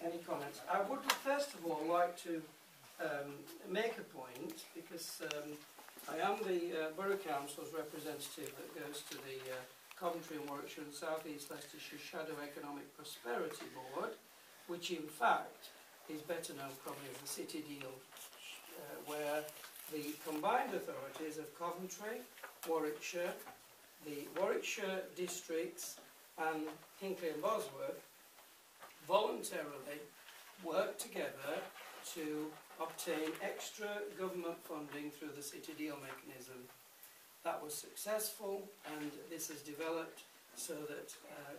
Any comments? I would first of all like to make a point, because I am the Borough Council's representative that goes to the Coventry and Warwickshire and South East Leicestershire Shadow Economic Prosperity Board, which in fact is better known probably as the City Deal, where the combined authorities of Coventry, Warwickshire, the Warwickshire districts and Hinckley and Bosworth voluntarily work together to obtain extra government funding through the City Deal mechanism. That was successful, and this has developed so that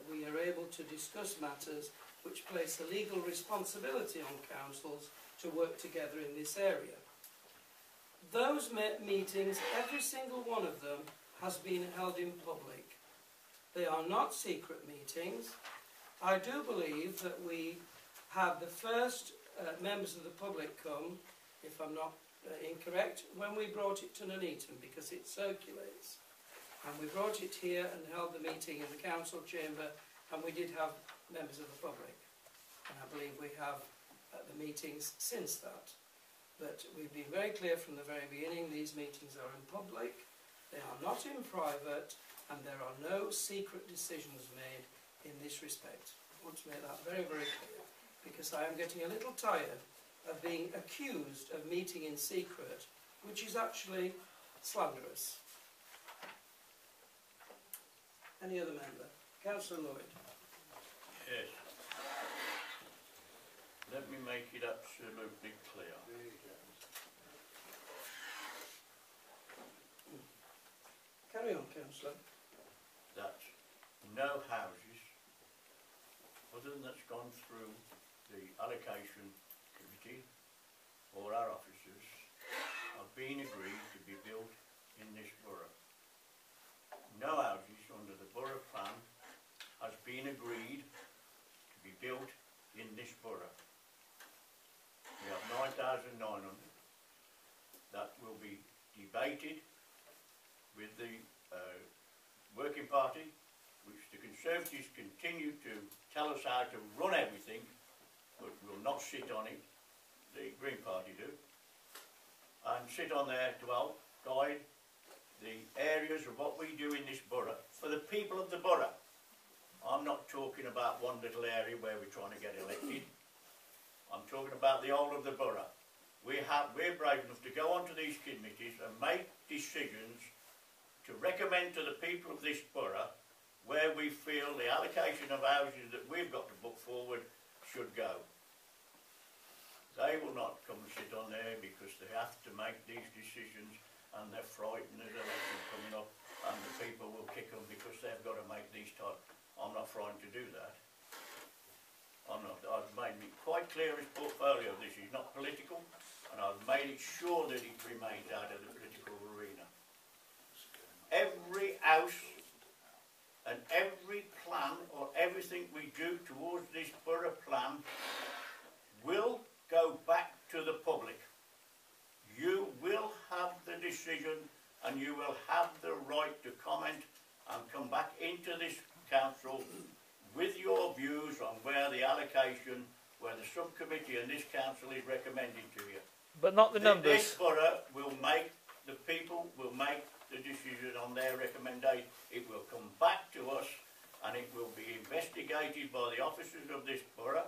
we are able to discuss matters which place a legal responsibility on councils to work together in this area. Those meetings, every single one of them, has been held in public. They are not secret meetings. I do believe that we had the first members of the public come, if I'm not incorrect, when we brought it to Nuneaton, because it circulates. And we brought it here and held the meeting in the council chamber, and we did have members of the public. And I believe we have the meetings since that. But we've been very clear from the very beginning, these meetings are in public, they are not in private, and there are no secret decisions made in this respect. I want to make that very, very clear, because I am getting a little tired of being accused of meeting in secret, which is actually slanderous. Any other member? Councillor Lloyd. Yes. Let me make it absolutely clear. Carry on, Councillor. That no houses, other than that's gone through the allocation committee or our officers, have been agreed to be built in this borough. No houses under the borough plan has been agreed to be built in this borough. We have 9,900 that will be debated with the working party, which the Conservatives continue to tell us how to run everything, but will not sit on it. The Green Party do, and sit on there to help guide the areas of what we do in this borough for the people of the borough. I'm not talking about one little area where we're trying to get elected. I'm talking about the whole of the borough. We're brave enough to go onto these committees and make decisions to recommend to the people of this borough where we feel the allocation of houses that we've got to put forward should go. They will not come and sit on there because they have to make these decisions, and they're frightened there's an election coming up and the people will kick them because they've got to make these type. I'm not frightened to do that. I'm not. I've made it quite clear his portfolio. This is not political, and I've made it sure that it remains out of the political arena. Every house and every plan or everything we do towards this borough plan will go back to the public. You will have the decision and you will have the right to comment and come back into this council with your views on where the allocation, where the subcommittee and this council is recommending to you. But not the numbers. This borough will make, the people will make the decision on their recommendation. It will come back to us and it will be investigated by the officers of this borough,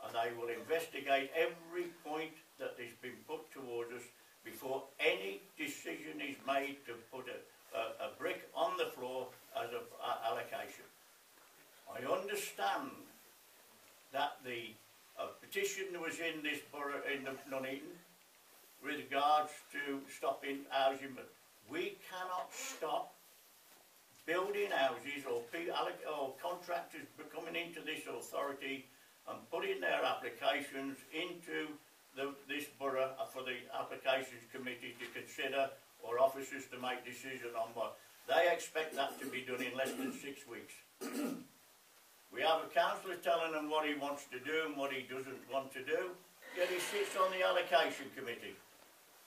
and they will investigate every point that has been put towards us before any decision is made to put a brick on the floor as an allocation. I understand that the petition was in this borough, in Nuneaton, with regards to stopping housing, but we cannot stop building houses or contractors coming into this authority and putting their applications into this borough for the applications committee to consider, or officers to make decision on what. They expect that to be done in less than 6 weeks. We have a councillor telling them what he wants to do and what he doesn't want to do, yet he sits on the allocation committee.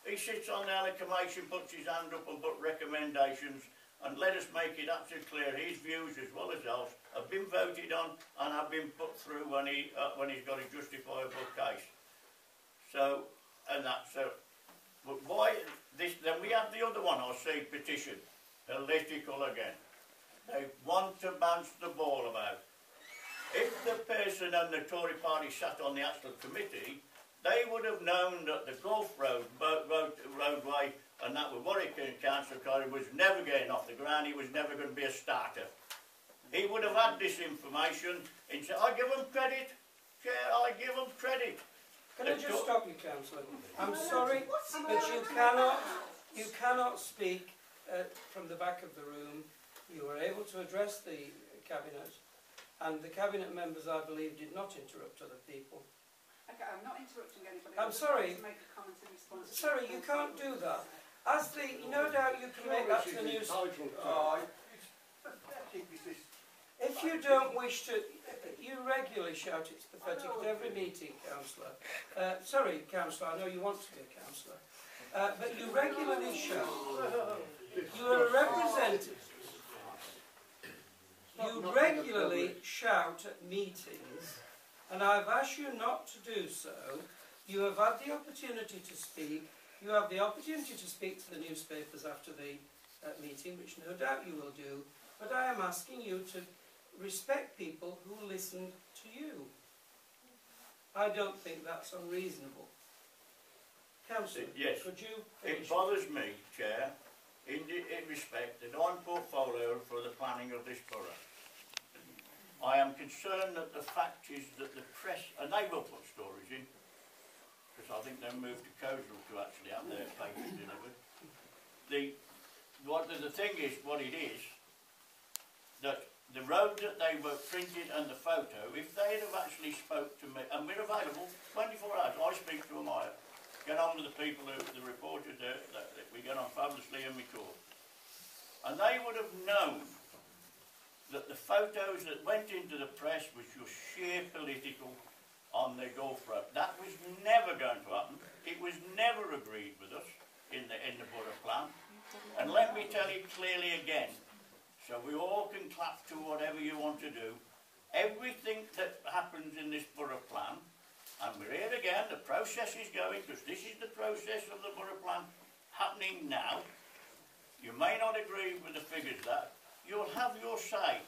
He sits on the allocation, puts his hand up and puts recommendations, and let us make it absolutely clear his views as well as ours have been voted on and have been put through when he's got a justifiable case. So, and that's but why this? Then we have the other one. I see petition, political again. They want to bounce the ball about. If the person and the Tory party sat on the actual committee, they would have known that the Gulf roadway and that with Warwick Council Corridor was never getting off the ground. It was never going to be a starter. He would have had this information and said, I give him credit, Chair, I give him credit. Can I just stop you, Councillor? I'm sorry, but you cannot speak from the back of the room. You were able to address the Cabinet, and the Cabinet members, I believe, did not interrupt other people. Okay, I'm not interrupting anybody. I'm sorry. To make a comment in response to sorry, you can't do that. As the, no doubt you can make that to the news. If you don't wish to, you regularly shout it's pathetic at every meeting, Councillor. Sorry, Councillor, I know you want to be a Councillor. But you regularly shout. You are a representative. You regularly shout at meetings, and I've asked you not to do so. You have had the opportunity to speak. You have the opportunity to speak to the newspapers after the meeting, which no doubt you will do. But I am asking you to respect people who listened to you. I don't think that's unreasonable. Councillor, yes, could you finish? It bothers me, Chair, in respect that I'm portfolio for the planning of this borough. I am concerned that the fact is that the press, and they will put stories in, because I think they moved to Coastal to actually have their papers delivered. The thing is, what it is, that the road that they were printed and the photo, if they'd have actually spoke to me, and we're available 24 hours, I speak to them, I get on with the people, the reporters there, that we get on fabulously and we talk. And they would have known that the photos that went into the press was just sheer political on the Gulf Road. That was never going to happen. It was never agreed with us in the borough plan. And let me tell you clearly again, so we all can clap to whatever you want to do, everything that happens in this borough plan, and we're here again, the process is going, because this is the process of the borough plan happening now. You may not agree with the figures that, you'll have your say.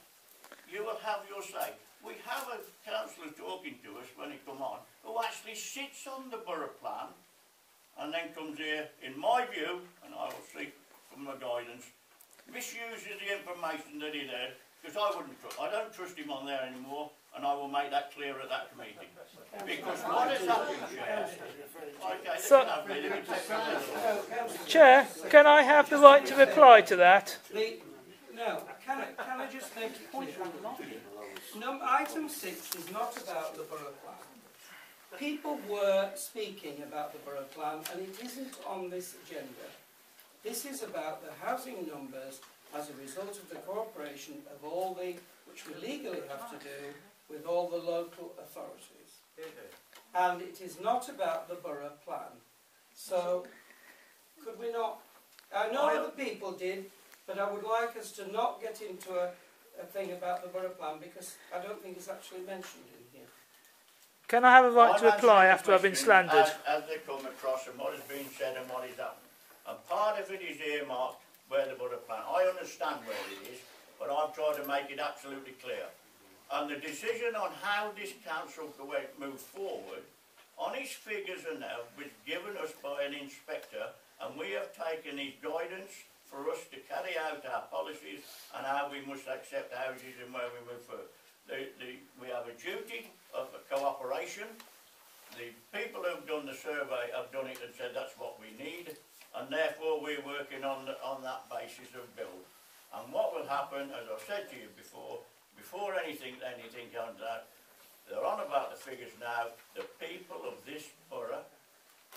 You will have your say. We have a councillor talking to us when he come on, who actually sits on the borough plan, and then comes here, in my view, and I will seek from my guidance, misuses the information that he had, because I don't trust him on there anymore, and I will make that clear at that meeting. Because what has happened, Chair? Okay, So, Chair, can I have the right to reply to that? No, can I just make it clear? Item 6 is not about the borough plan. People were speaking about the borough plan, and it isn't on this agenda. This is about the housing numbers as a result of the cooperation of all the, which we legally have to do, with all the local authorities. And it is not about the borough plan. So, could we not... I know other people did, but I would like us to not get into a thing about the borough plan, because I don't think it's actually mentioned in here. Can I have a right to reply after I've been slandered? As they come across and what has been said and what is happened. And part of it is earmarked where the borough plan. I understand where it is, but I'm trying to make it absolutely clear. And the decision on how this council can move forward, on his figures and now, was given us by an inspector, and we have taken his guidance for us to carry out our policies and how we must accept houses and where we move forward. We have a duty of cooperation. The people who have done the survey have done it and said that's what we need, and therefore we're working on that basis of build. And what will happen, as I've said to you before anything comes out, they're on about the figures now, the people of this borough,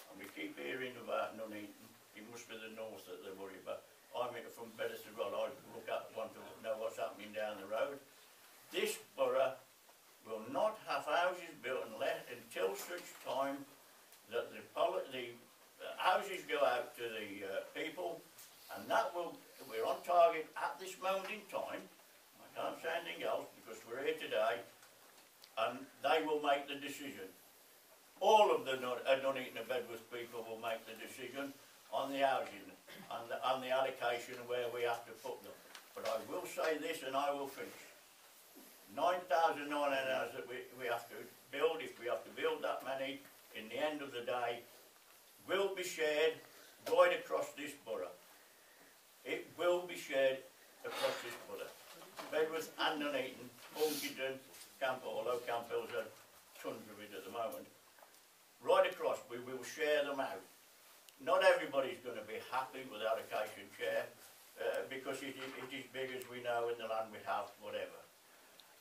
and we keep hearing about Nuneaton, it must be the north that they worry about. I'm from Bedworth as well, I want to know what's happening down the road. This borough will not have houses built until such time that the houses go out to the people, and that will, we're on target at today, and they will make the decision. All of the Nuneaton and Bedworth people will make the decision on the housing and on the allocation of where we have to put them. But I will say this, and I will finish. 9,900 houses that we have to build, if we have to build that many, in the end of the day, will be shared right across this borough. It will be shared across this borough. Bedworth and Nuneaton, Huntington, Campbell, although Campbell's a tons of it at the moment. Right across, we will share them out. Not everybody's going to be happy with allocation share, because it is big, as we know, in the land we have, whatever.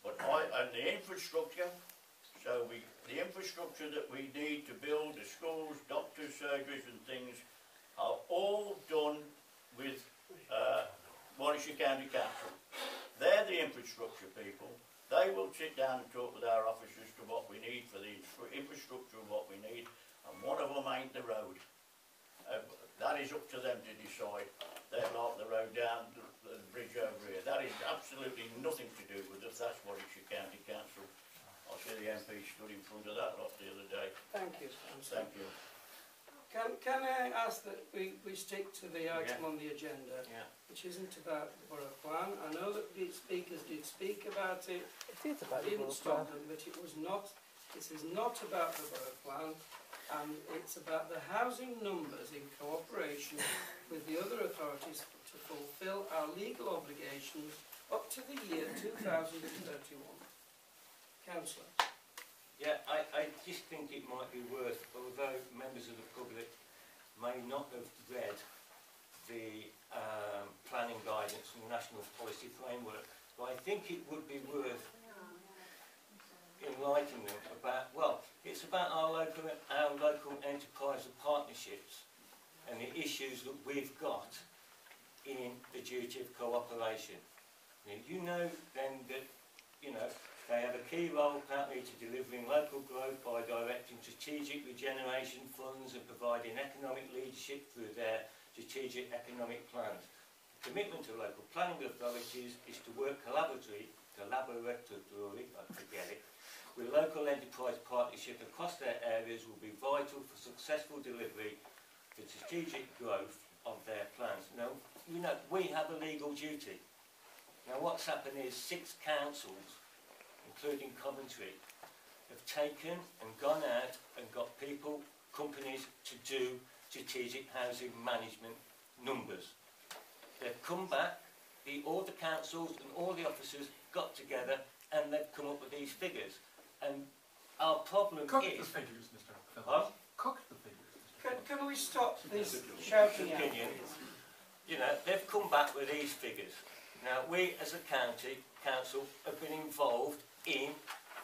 But and the infrastructure, the infrastructure that we need to build, the schools, doctors, surgeries and things, are all done with Warwickshire County Council. They're the infrastructure people. They will sit down and talk with our officers to what we need for the infrastructure of what we need, and one of them ain't the road. That is up to them to decide. They'll lock the road down, the bridge over here. That is absolutely nothing to do with us. That's Warwickshire County Council. I see the MP stood in front of that lot the other day. Thank you, Councillor. Thank you. Can I ask that we stick to the item on the agenda, which isn't about the borough plan? I know that the speakers did speak about it. It is about I the didn't borough stop plan. them, but it was not. This is not about the borough plan, and it's about the housing numbers in cooperation with the other authorities to fulfil our legal obligations up to the year 2031. Councillor. Yeah, I just think it might be worth, although members of the public may not have read the planning guidance from the National Policy Framework, but I think it would be worth enlightening them about, well, it's about our local enterprise and partnerships and the issues that we've got in the duty of cooperation. You know then that, you know, they have a key role apparently to delivering local growth by directing strategic regeneration funds and providing economic leadership through their strategic economic plans. The commitment to local planning authorities is to work collaboratively, with local enterprise partnership across their areas will be vital for successful delivery to strategic growth of their plans. Now, you know, we have a legal duty. Now, what's happened is 6 councils, including Coventry, have taken and gone out and got people, companies to do strategic housing management numbers. They've come back, all the councils and all the officers got together and they've come up with these figures. And our problem Cook is... the figures, Mr. Phillips. Huh? Cook the figures. Can we stop this shouting out, please? You know, they've come back with these figures. Now, we as a council have been involved in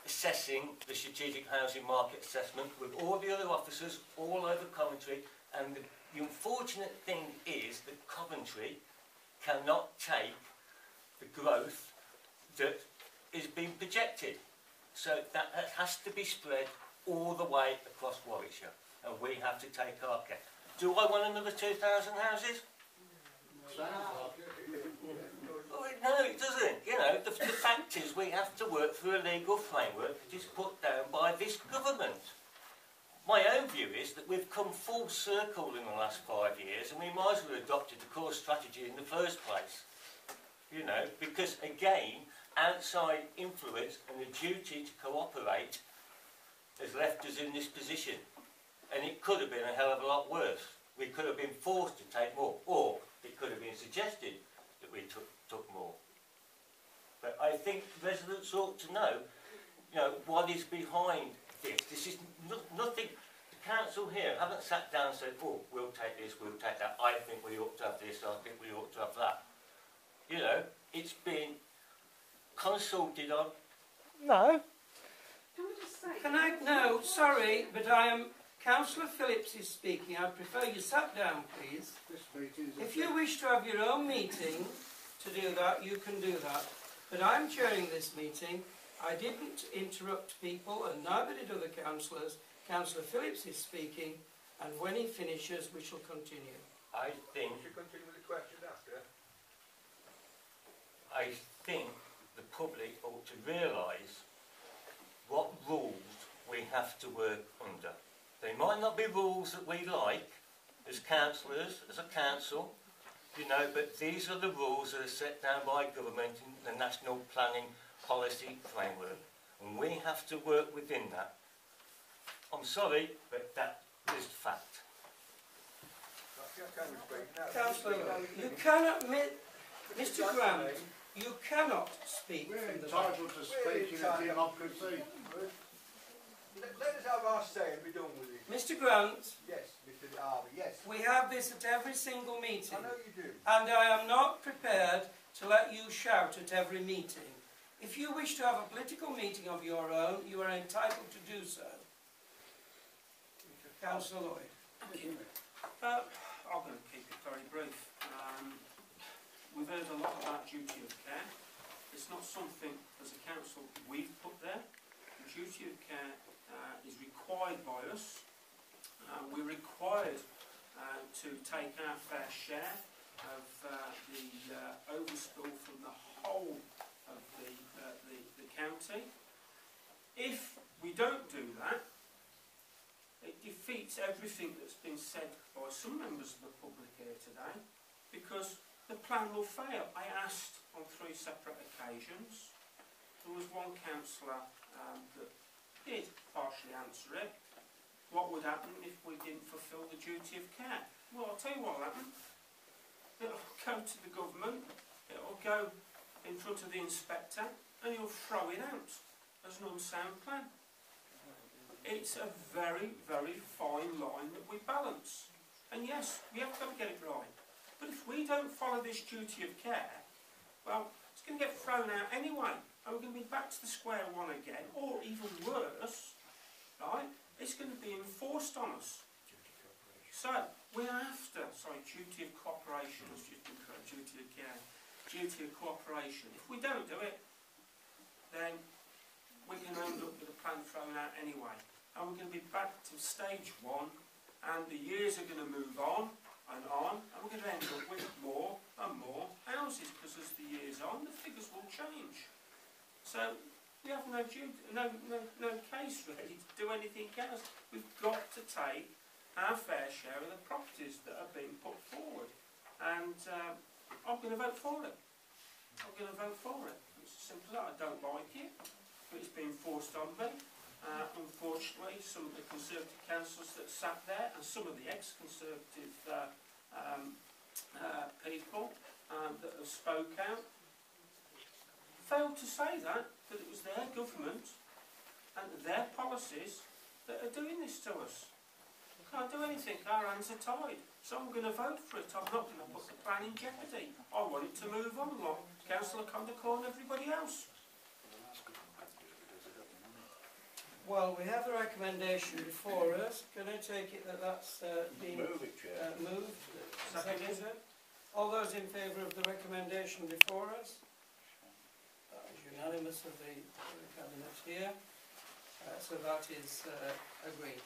assessing the strategic housing market assessment with all the other officers all over Coventry, and the unfortunate thing is that Coventry cannot take the growth that is being projected. So that has to be spread all the way across Warwickshire, and we have to take our care. Do I want another 2,000 houses? No, it doesn't. You know, the fact is we have to work through a legal framework that is put down by this government. My own view is that we've come full circle in the last 5 years, and we might as well have adopted the core strategy in the first place. You know, because again, outside influence and the duty to cooperate has left us in this position. And it could have been a hell of a lot worse. We could have been forced to take more, or it could have been suggested that we took more. But I think residents ought to know, you know, what is behind this. This is nothing. The council here haven't sat down and said, oh, we'll take this, we'll take that. I think we ought to have this, I think we ought to have that. You know, it's been consulted on. No. Can we just say... No, sorry, but I am... Councillor Phillips is speaking. I prefer you sat down, please. If you wish to have your own meeting to do that, you can do that. But I'm chairing this meeting. I didn't interrupt people, and neither did other councillors. Councillor Phillips is speaking, and when he finishes, we shall continue. I think... We should continue with the question after. I think the public ought to realise what rules we have to work under. They might not be rules that we like as councillors, as a council, you know, but these are the rules that are set down by government in the National Planning Policy Framework, and we have to work within that. I'm sorry, but that is fact. Councillor, you cannot, Mr Grant, you cannot speak We're from the entitled to speak in a democracy. Let us have our say and be done with it. Mr Grant, Yes, Mr Darby, yes. we have this at every single meeting, I know you do. and I am not prepared to let you shout at every meeting. If you wish to have a political meeting of your own, you are entitled to do so. Councillor Lloyd. I'm going to keep it very brief. We've heard a lot about duty of care. It's not something, as a council, we've put there. The duty of care is required by us. We're required to take our fair share of the overspill from the whole of the county. If we don't do that, it defeats everything that's been said by some members of the public here today, because the plan will fail. I asked on 3 separate occasions. There was one councillor that did partially answer it. What would happen if we didn't fulfil the duty of care? Well, I'll tell you what will happen. It'll go to the government, it'll go in front of the inspector, and he'll throw it out as an unsound plan. It's a very, very fine line that we balance. And yes, we have got to get it right. But if we don't follow this duty of care, well, it's going to get thrown out anyway. And we're going to be back to the square one again, or even worse, right? It's going to be enforced on us. So, we're after, duty of cooperation, duty of care, duty of cooperation. If we don't do it, then we're going to end up with a plan thrown out anyway. And we're going to be back to stage 1, and the years are going to move on, and we're going to end up with more and more houses, because as the years on, the figures will change. So, we have no case really to do anything else. We've got to take our fair share of the properties that are being put forward. And I'm going to vote for it. I'm going to vote for it. It's as simple as that. I don't like it, but it's being forced on me. Unfortunately, some of the Conservative councillors that sat there, and some of the ex-Conservative people that have spoke out, failed to say that it was their government and their policies that are doing this to us. We can't do anything, our hands are tied. So I'm going to vote for it. I'm not going to put the plan in jeopardy. I want it to move on, like Councillor Condacore and everybody else. Well, we have a recommendation before us. Can I take it that that's been moved? Seconded. All those in favour of the recommendation before us? That is unanimous of the Cabinet here. So that is agreed.